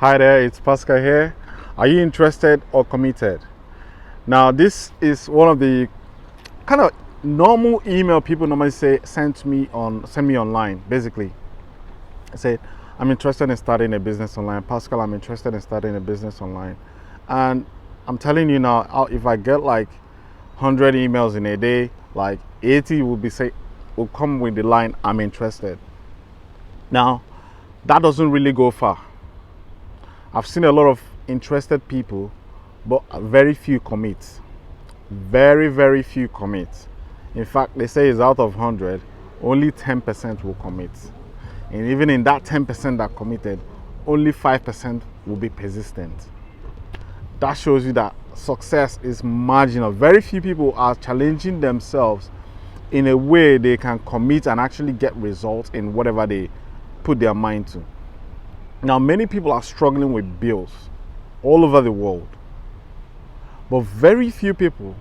Hi there, it's Pascal here. Are you interested or committed? Now, this is one of the kind of normal email people normally send me online. Basically, I say, I'm interested in starting a business online. Pascal, I'm interested in starting a business online. And I'm telling you now, if I get like 100 emails in a day, like 80 will come with the line, I'm interested. Now, that doesn't really go far. I've seen a lot of interested people, but very few commit. Very, very few commit. In fact, they say it's out of 100, only 10% will commit. And even in that 10% that committed, only 5% will be persistent. That shows you that success is marginal. Very few people are challenging themselves in a way they can commit and actually get results in whatever they put their mind to. Now, many people are struggling with bills all over the world, but very few people,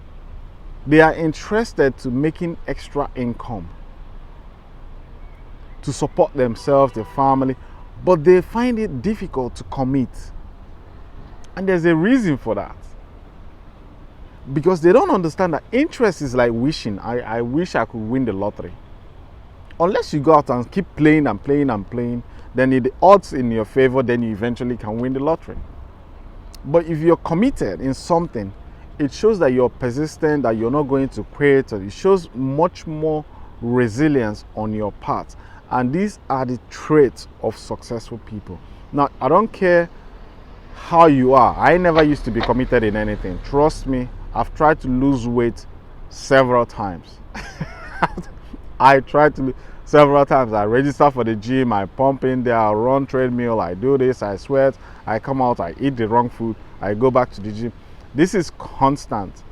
they are interested to making extra income to support themselves, their family, but they find it difficult to commit. And there's a reason for that. Because they don't understand that interest is like wishing. I wish I could win the lottery. Unless you go out and keep playing and playing and playing, then the odds in your favor, then you eventually can win the lottery. But if you're committed in something, it shows that you're persistent, that you're not going to quit. It shows much more resilience on your part. And these are the traits of successful people. Now, I don't care how you are. I never used to be committed in anything. Trust me, I've tried to lose weight several times. I tried to several times. I register for the gym, I pump in there, I run treadmill, I do this, I sweat, I come out, I eat the wrong food, I go back to the gym. This is constant.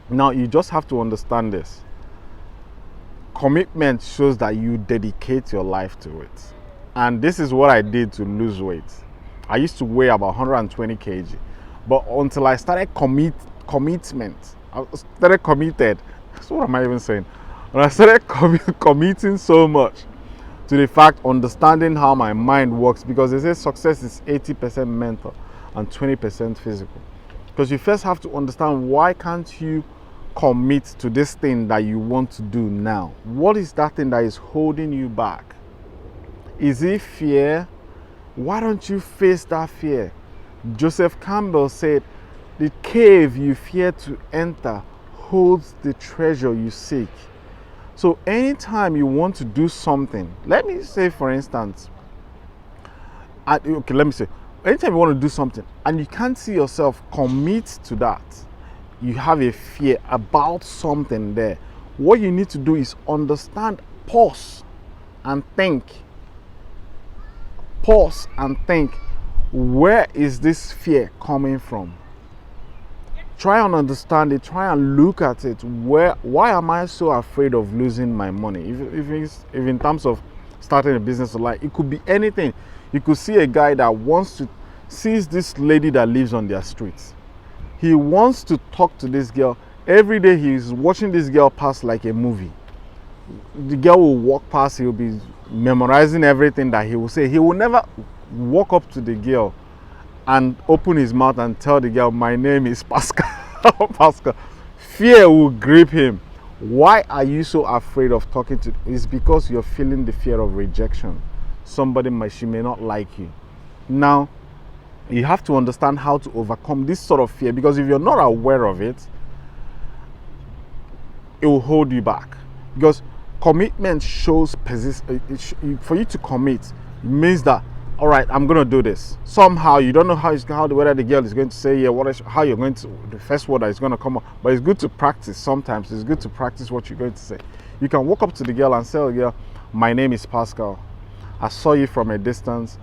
Now, you just have to understand this. Commitment shows that you dedicate your life to it. And this is what I did to lose weight. I used to weigh about 120 kg. But until I started commitment, I started committed. So what am I even saying? When I started committing so much to the fact, understanding how my mind works, because they say success is 80% mental and 20% physical. Because you first have to understand, why can't you commit to this thing that you want to do now? What is that thing that is holding you back? Is it fear? Why don't you face that fear? Joseph Campbell said, the cave you fear to enter holds the treasure you seek. So anytime you want to do something, let me say, for instance, anytime you want to do something and you can't see yourself commit to that, you have a fear about something there, what you need to do is understand, pause and think. Pause and think, where is this fear coming from? Try and understand it, try and look at it. Why am I so afraid of losing my money? If in terms of starting a business, like, it could be anything. You could see a guy that sees this lady that lives on their streets. He wants to talk to this girl. Every day he's watching this girl pass like a movie. The girl will walk past, he'll be memorizing everything that he will say. He will never walk up to the girl and open his mouth and tell the girl, my name is Pascal. Pascal. Fear will grip him. Why are you so afraid of talking to? It's because you're feeling the fear of rejection. She may not like you. Now, you have to understand how to overcome this sort of fear, because if you're not aware of it, it will hold you back. Because commitment shows for you to commit, it means that, all right, I'm going to do this. Somehow, you don't know whether the girl is going to say, yeah, how you're going to, the first word that is going to come up. But it's good to practice. Sometimes it's good to practice what you're going to say. You can walk up to the girl and say, oh, girl, my name is Pascal. I saw you from a distance.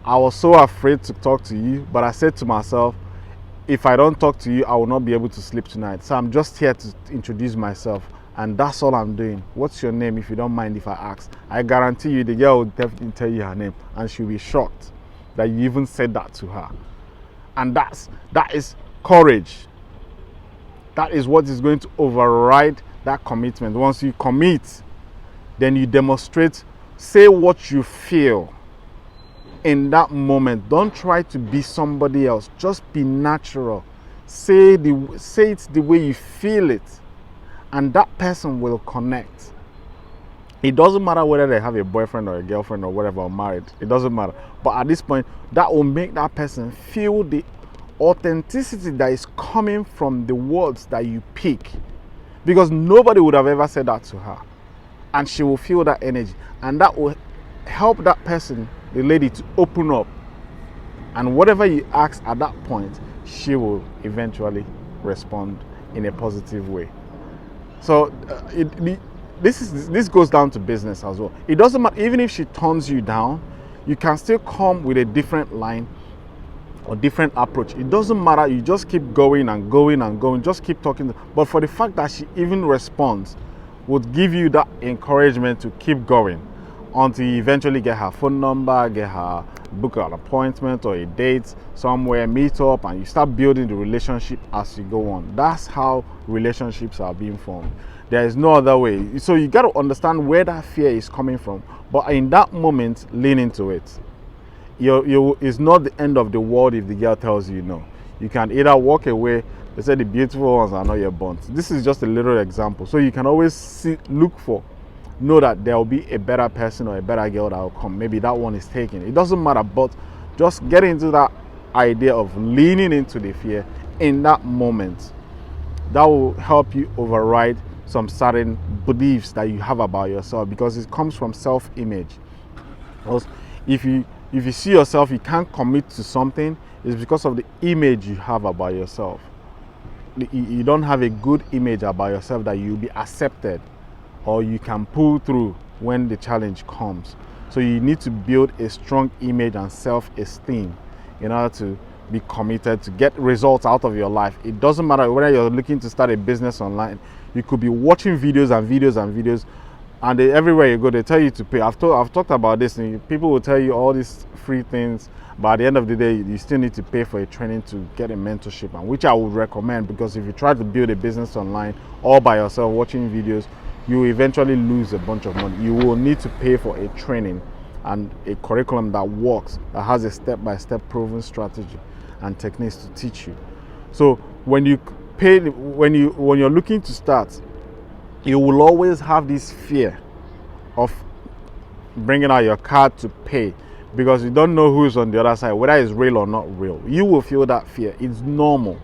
I was so afraid to talk to you, but I said to myself, if I don't talk to you, I will not be able to sleep tonight. So I'm just here to introduce myself. And that's all I'm doing. What's your name, if you don't mind if I ask? I guarantee you the girl will definitely tell you her name, and she'll be shocked that you even said that to her. And that is courage. That is what is going to override that commitment. Once you commit, then you demonstrate, say what you feel in that moment. Don't try to be somebody else. Just be natural. Say it the way you feel it, and that person will connect. It doesn't matter whether they have a boyfriend or a girlfriend or whatever, or married. It doesn't matter. But at this point, that will make that person feel the authenticity that is coming from the words that you pick, because nobody would have ever said that to her, and she will feel that energy, and that will help that person, the lady, to open up. And whatever you ask at that point, she will eventually respond in a positive way. So this goes down to business as well. It doesn't matter, even if she turns you down, you can still come with a different line or different approach. It doesn't matter. You just keep going and going and going. Just keep talking. But for the fact that she even responds would give you that encouragement to keep going until you eventually get her phone number, get her, book an appointment or a date somewhere, meet up, and you start building the relationship as you go on. That's how relationships are being formed. There is no other way. So you got to understand where that fear is coming from. But in that moment, lean into it. It's not the end of the world if the girl tells you no. You can either walk away. They say the beautiful ones are not your bonds. This is just a little example. So you can always know that there will be a better person or a better girl that will come. Maybe that one is taken. It doesn't matter, but just get into that idea of leaning into the fear in that moment. That will help you override some certain beliefs that you have about yourself, because it comes from self-image. Because if you see yourself, you can't commit to something, it's because of the image you have about yourself. You don't have a good image about yourself that you'll be accepted or you can pull through when the challenge comes. So you need to build a strong image and self-esteem in order to be committed to get results out of your life. It doesn't matter whether you're looking to start a business online. You could be watching videos and videos and videos, and everywhere you go, they tell you to pay. I've talked about this, and people will tell you all these free things, but at the end of the day, you still need to pay for a training to get a mentorship, and which I would recommend, because if you try to build a business online all by yourself watching videos, you will eventually lose a bunch of money. You will need to pay for a training and a curriculum that works, that has a step-by-step proven strategy and techniques to teach you. So when you're looking to start, you will always have this fear of bringing out your card to pay, because you don't know who's on the other side, whether it's real or not real. You will feel that fear. It's normal.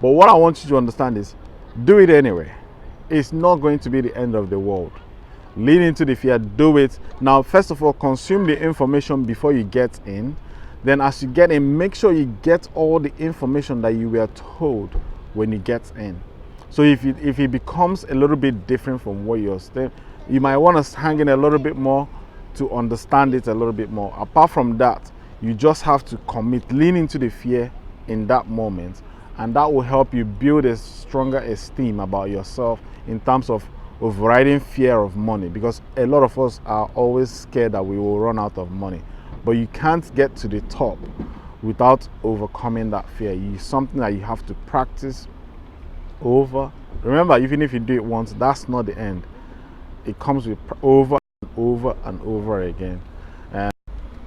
But what I want you to understand is, do it anyway. It's not going to be the end of the world. Lean into the fear, do it. Now, first of all, consume the information before you get in. Then as you get in, make sure you get all the information that you were told when you get in. So if it becomes a little bit different from what you're saying, you might want to hang in a little bit more to understand it a little bit more. Apart from that, you just have to commit, lean into the fear in that moment, and that will help you build a stronger esteem about yourself in terms of overriding fear of money, because a lot of us are always scared that we will run out of money. But you can't get to the top without overcoming that fear. It's something that you have to practice over. Remember, even if you do it once, that's not the end. It comes with over and over and over again, and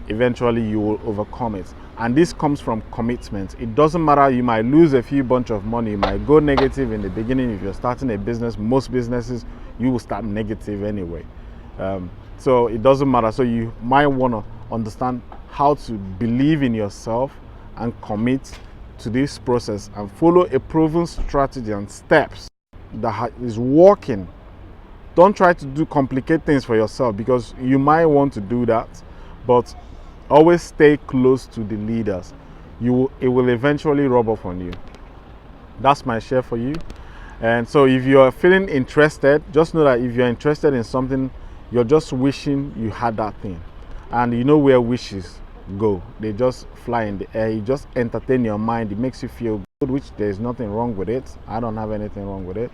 eventually you will overcome it. And this comes from commitment. It doesn't matter, you might lose a few bunch of money, you might go negative in the beginning. If you're starting a business, most businesses, you will start negative anyway. So it doesn't matter. So you might want to understand how to believe in yourself and commit to this process and follow a proven strategy and steps that is working. Don't try to do complicate things for yourself, because you might want to do that, but always stay close to the leaders. It will eventually rub off on you. That's my share for you. And so if you're feeling interested, just know that if you're interested in something, you're just wishing you had that thing. And you know where wishes go. They just fly in the air. You just entertain your mind. It makes you feel good, which there's nothing wrong with it. I don't have anything wrong with it.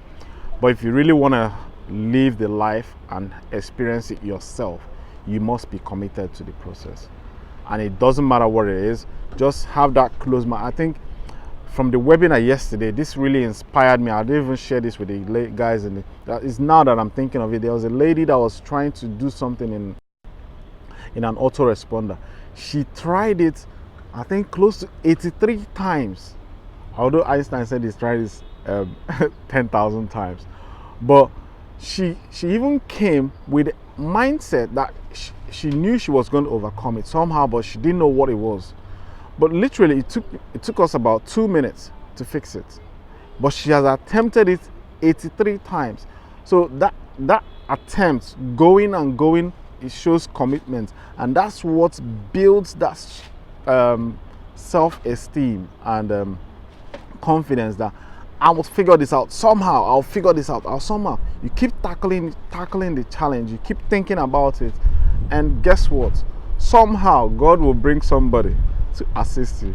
But if you really want to live the life and experience it yourself, you must be committed to the process. And it doesn't matter what it is, just have that close mind. I think from the webinar yesterday, this really inspired me. I didn't even share this with the guys. It's now that I'm thinking of it. There was a lady that was trying to do something in an autoresponder. She tried it, I think, close to 83 times. Although Einstein said he's tried this 10,000 times. But she even came with a mindset that she knew she was going to overcome it somehow, but she didn't know what it was. But literally, it took us about 2 minutes to fix it. But she has attempted it 83 times. So that attempt, going and going, it shows commitment, and that's what builds that self-esteem and confidence that I will figure this out somehow. I'll figure this out. Somehow. You keep tackling the challenge. You keep thinking about it, and guess what? Somehow God will bring somebody to assist you,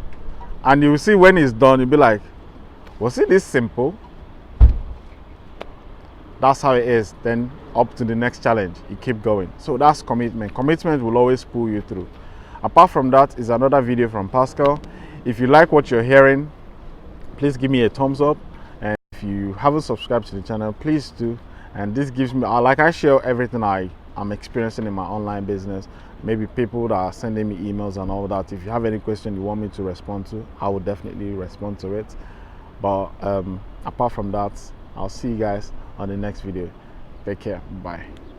and you will see when it's done. You'll be like, was it this simple? That's how it is. Then up to the next challenge, you keep going. So that's commitment. Commitment will always pull you through. Apart from that is another video from Pascal. If you like what you're hearing, please give me a thumbs up. And if you haven't subscribed to the channel, please do. And this gives me, like, I share everything I'm experiencing in my online business. Maybe people that are sending me emails and all that. If you have any question you want me to respond to, I will definitely respond to it. But apart from that, I'll see you guys on the next video. Take care. Bye.